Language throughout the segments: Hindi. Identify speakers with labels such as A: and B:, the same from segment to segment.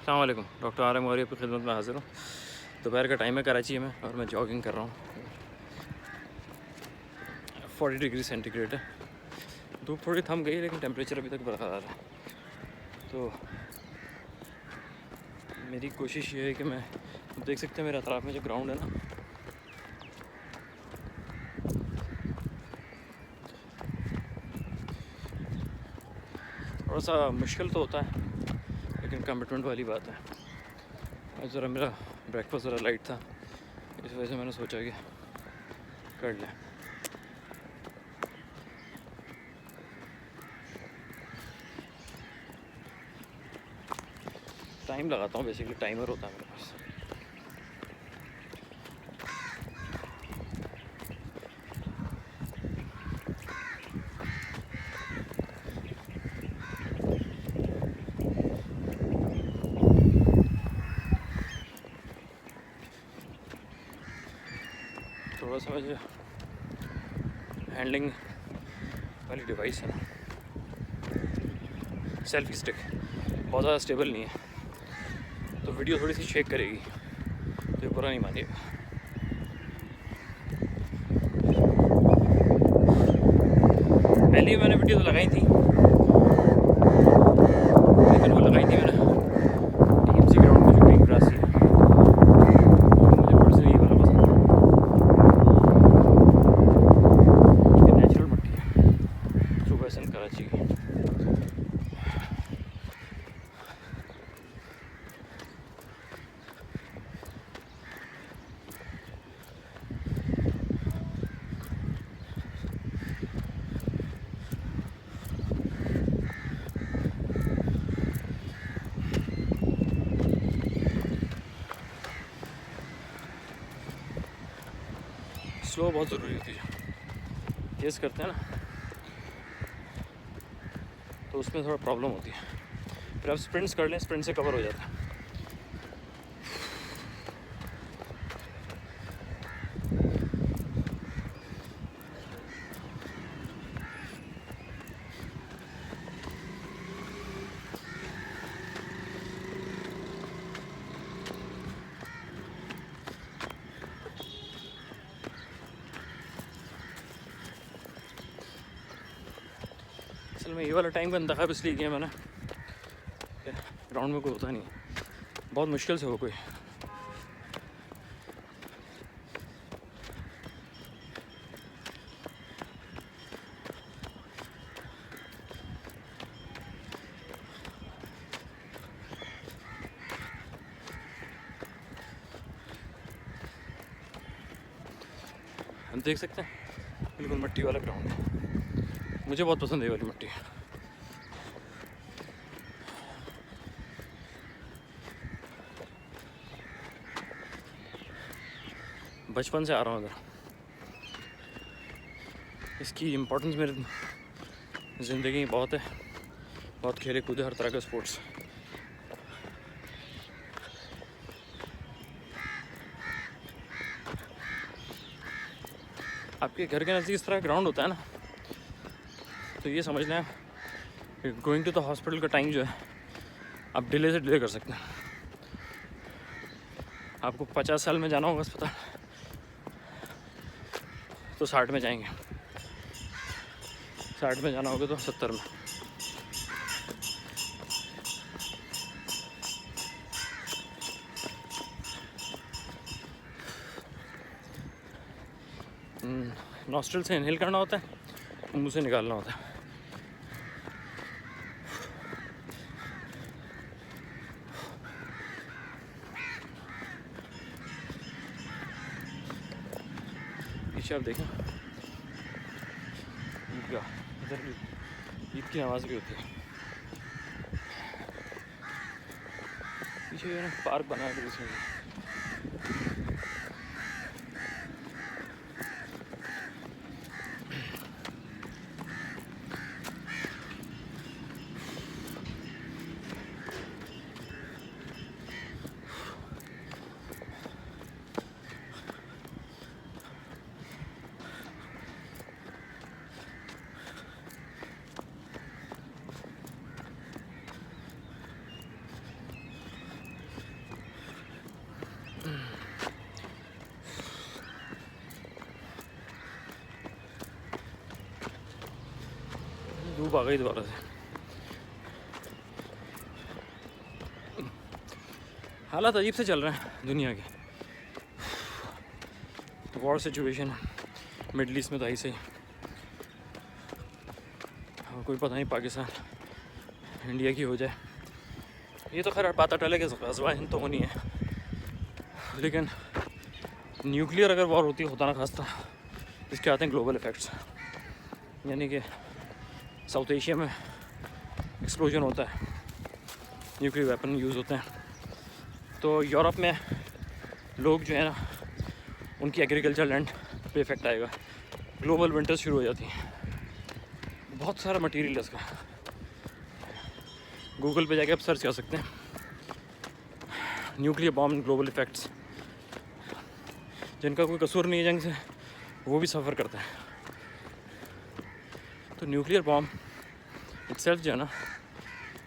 A: अस्सलाम वालेकुम। डॉक्टर आर एम मौर्य की खिदमत में हाज़िर हूँ। दोपहर का टाइम है कराची में और मैं जॉगिंग कर रहा हूँ। 40 डिग्री सेंटीग्रेड है। धूप थोड़ी थम गई लेकिन टेम्परेचर अभी तक बरकरार है। तो मेरी कोशिश ये है कि मैं देख सकते हैं मेरे अतराफ़ में जो ग्राउंड है ना, थोड़ा सा मुश्किल तो होता है लेकिन कमिटमेंट वाली बात है। आज ज़रा मेरा ब्रेकफास्ट ज़रा लाइट था, इस वजह से मैंने सोचा कि कर लें। टाइम लगाता हूँ, बेसिकली टाइमर होता है मेरे पास। थोड़ा सा मुझे हैंडलिंग वाली डिवाइस है ना, सेल्फी स्टिक, बहुत ज़्यादा स्टेबल नहीं है, तो वीडियो थोड़ी सी शेक करेगी, तो ये बुरा नहीं मानिएगा। पहले मैंने वीडियो तो लगाई थी, लेकिन वो लगाई थी मैंने टीएमसी ग्राउंड में जो ग्रीन ग्रास है, मुझे पर्सनली ये वाला पसंद है। ये नेचुरल मट्टी है सुबह सन कराची की। स्लो बहुत ज़रूरी होती है। तेज़ करते हैं ना तो उसमें थोड़ा प्रॉब्लम होती है, फिर आप स्प्रिंट्स कर लें, स्प्रिंट से कवर हो जाता है। असल में ये वाला टाइम का इंतखाब इसलिए किया मैंने, ग्राउंड में कोई होता नहीं, बहुत मुश्किल से हो कोई। हम देख सकते हैं बिल्कुल मट्टी वाला ग्राउंड है, मुझे बहुत पसंद है ये वाली मट्टी। बचपन से आ रहा हूँ इधर, इसकी इम्पोर्टेंस मेरी ज़िंदगी में बहुत है। बहुत खेले कूदे, हर तरह के स्पोर्ट्स। आपके घर के नज़दीक इस तरह ग्राउंड होता है ना, तो ये समझ लें कि गोइंग टू द हॉस्पिटल का टाइम जो है आप डिले से डिले कर सकते हैं। आपको 50 साल में जाना होगा अस्पताल, तो 60 में जाएंगे, 60 में जाना होगा तो 70 में। नॉस्ट्रल से इनहेल करना होता है, मुंह से निकालना होता है। पीछे आप देखें ईदगाह, इधर भी ईद की नमाज़ भी होती है। पीछे जो है पार्क बना है इसमें। धूप आ गई दोबारा से। हालात अजीब से चल रहे हैं दुनिया के। वॉर सिचुएशन मिडल ईस्ट में तो ऐसे ही, और कोई पता नहीं पाकिस्तान इंडिया की हो जाए। ये तो खैर पता टले के ग़ज़वा हिंद तो होनी है, लेकिन न्यूक्लियर अगर वॉर होता ना खास्ता, इसके आते हैं ग्लोबल इफ़ेक्ट्स। यानी कि साउथ एशिया में एक्सप्लोजन होता है, न्यूक्लियर वेपन यूज़ होते हैं, तो यूरोप में लोग जो है ना, उनकी एग्रीकल्चर लैंड पे इफेक्ट आएगा। ग्लोबल विंटर्स शुरू हो जाती हैं। बहुत सारा मटेरियल है इसका, गूगल पे जाके आप सर्च कर सकते हैं, न्यूक्लियर बॉम्ब ग्लोबल इफेक्ट्स। जिनका कोई कसूर नहीं है जंग से, वो भी सफ़र करता है। तो न्यूक्लियर बॉम्ब इटसेल्फ जो है ना,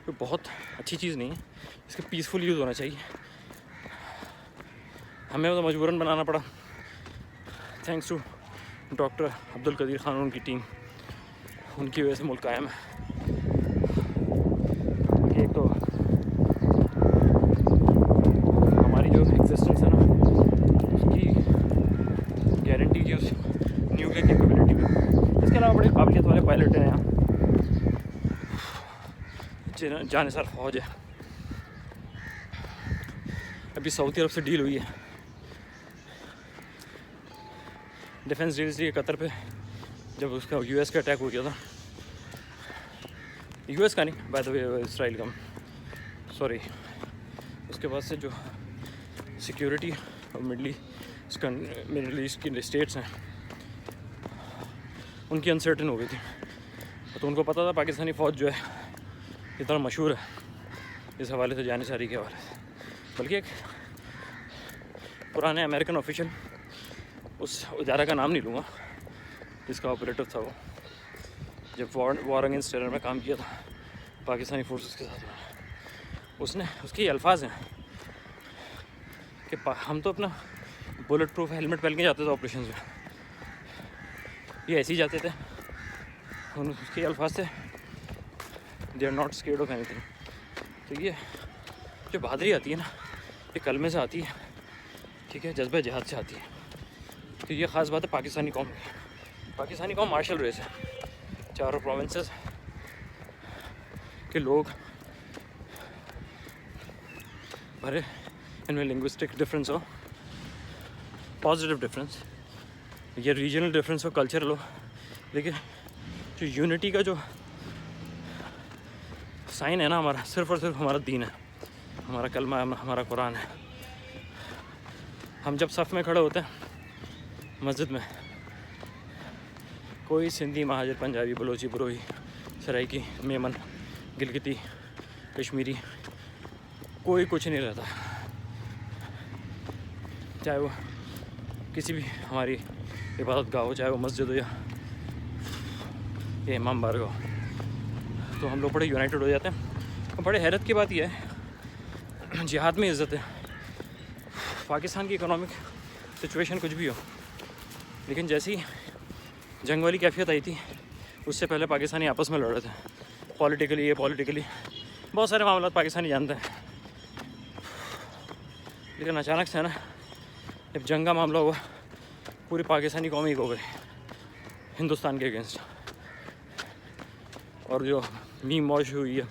A: कोई बहुत अच्छी चीज़ नहीं है। इसका पीसफुल यूज़ होना चाहिए। हमें तो मजबूरन बनाना पड़ा, thanks to doctor Abdul Qadeer Khan, उनकी टीम, उनकी वजह से मुल्क कायम है। एक तो हमारी जो एग्जिस्टेंस है ना, उसकी गारंटी की उस न्यूक्लियर कैपेबिलिटी में। इसके अलावा बड़े काबिलियत वाले पायलट हैं यहाँ, जानिसार फौज है। अभी सऊदी अरब से डील हुई है, डिफेंस डील थी कतर पे, जब उसका यूएस का अटैक हो गया था। यूएस का नहीं, बाय द वे इसराइल का, सॉरी। उसके बाद से जो सिक्योरिटी और मिडल ईस्ट की स्टेट्स हैं, उनकी अनसर्टेन हो गई थी। तो उनको पता था पाकिस्तानी फ़ौज जो है इतना मशहूर है इस हवाले से, जानिसारी के हवाले से। बल्कि एक पुराने अमेरिकन ऑफिशियल, उस इदारा का नाम नहीं लूँगा, जिसका ऑपरेटर था वो, जब वॉर अगेंस्ट टेरर में काम किया था पाकिस्तानी फोर्सेस के साथ, उसने उसके ये अल्फाज हैं कि हम तो अपना बुलेट प्रूफ हेलमेट पहन के जाते थे ऑपरेशन में, ये ऐसे ही जाते थे। उसके अल्फाज थे, they are not scared of anything. तो ये जो बहादुरी आती है ना, ये कलमे से आती है, ठीक है, जज्बा जिहाद से आती है। तो ये ख़ास बात है पाकिस्तानी कौम की। पाकिस्तानी कौम मार्शल रेस है, चारों प्रोविंसेस के लोग भरे, इनमें लिंग्विस्टिक डिफरेंस हो, पॉजिटिव डिफरेंस, ये रीजनल डिफरेंस हो, कल्चरल हो, लेकिन जो यूनिटी का जो साइन है ना हमारा, सिर्फ़ और सिर्फ हमारा दीन है, हमारा कलमा है, हमारा कुरान है। हम जब सफ़ में खड़े होते हैं मस्जिद में, कोई सिंधी, महाजर, पंजाबी, बलोची, बरोही, सराइकी, मेमन, गिलगिती, कश्मीरी, कोई कुछ नहीं रहता। चाहे वो किसी भी हमारी इबादत गाह हो, चाहे वो मस्जिद हो या इमाम बारगाह हो, तो हम लोग बड़े यूनाइटेड हो जाते हैं। और बड़े हैरत की बात यह है, जिहाद में इज़्ज़त है। पाकिस्तान की इकोनॉमिक सिचुएशन कुछ भी हो, लेकिन जैसी जंग वाली कैफियत आई थी, उससे पहले पाकिस्तानी आपस में लड़ रहे थे पॉलिटिकली, बहुत सारे मामला पाकिस्तानी जानते हैं। लेकिन अचानक से ना, जब जंग का मामला हुआ, पूरी पाकिस्तानी कौम ही हो गई हिंदुस्तान के अगेंस्ट। और जो मीम मौज हुई है,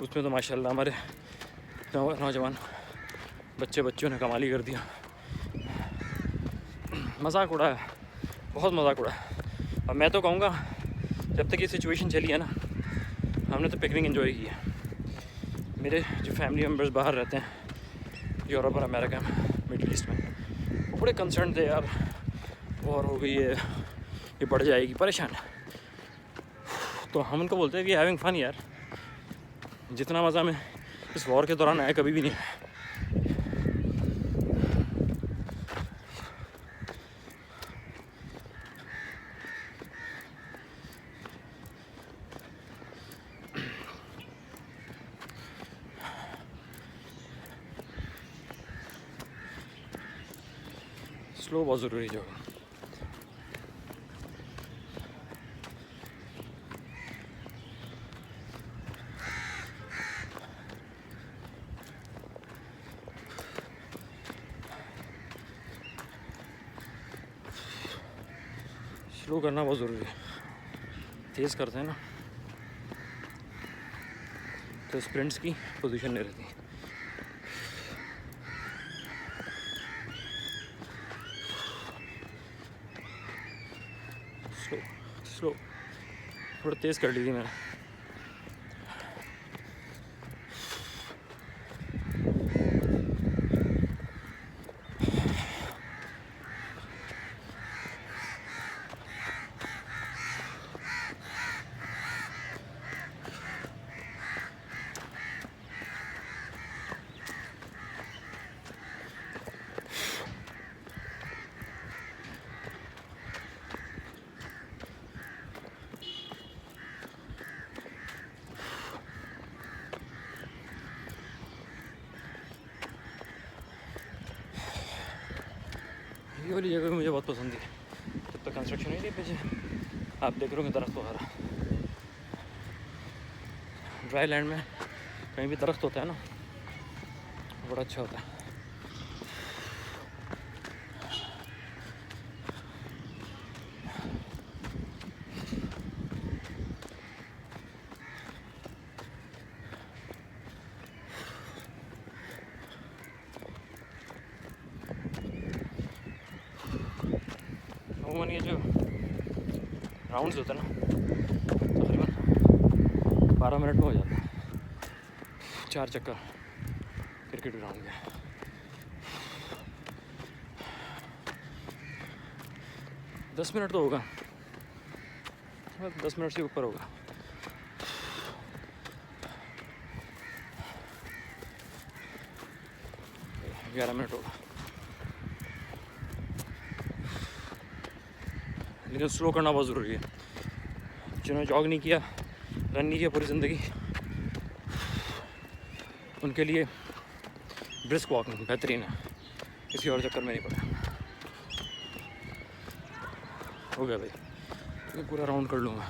A: उसमें तो माशाल्लाह हमारे नौजवान बच्चों ने कमाली कर दिया, मजाक उड़ाया, बहुत मजाक उड़ाया। और मैं तो कहूँगा, जब तक ये सिचुएशन चली है ना, हमने तो पिकनिक एंजॉय की है। मेरे जो फैमिली मेम्बर्स बाहर रहते हैं, यूरोप और अमेरिका में, मिडल ईस्ट में, वो बड़े कंसर्न थे, यार वॉर हो गई है, ये बढ़ जाएगी, परेशान। तो हम उनको बोलते हैं कि हैविंग फन यार, जितना मज़ा में इस वॉर के दौरान आया कभी भी नहीं आया। स्लो बहुत ज़रूरी है। जो स्लो करना बहुत ज़रूरी है। तेज़ करते हैं ना तो स्प्रिंट्स की पोजीशन नहीं रहती। स्लो स्लो, थोड़ा तेज़ कर लीजिए मैंने। ये वाली जगह मुझे बहुत पसंद है। जब तक कंस्ट्रक्शन नहीं पीछे आप देख रहे हो दरख्त वगैरह। ड्राई लैंड में कहीं भी दरख्त होता है ना, बड़ा अच्छा होता है। अमूमन ये जो राउंड्स होता है ना तकरीबन 12 मिनट में हो जाता है, 4 चक्कर क्रिकेट ग्राउंड के। 10 मिनट तो होगा, 10 मिनट से ऊपर होगा। ग्यारह मिनट होगा, लेकिन स्लो करना बहुत ज़रूरी है। जिन्होंने जॉग नहीं किया, रन नहीं किया पूरी ज़िंदगी, उनके लिए ब्रिस्क वॉकिंग बेहतरीन है। किसी और चक्कर में नहीं पड़ा। हो गया भाई, पूरा राउंड कर लूँगा।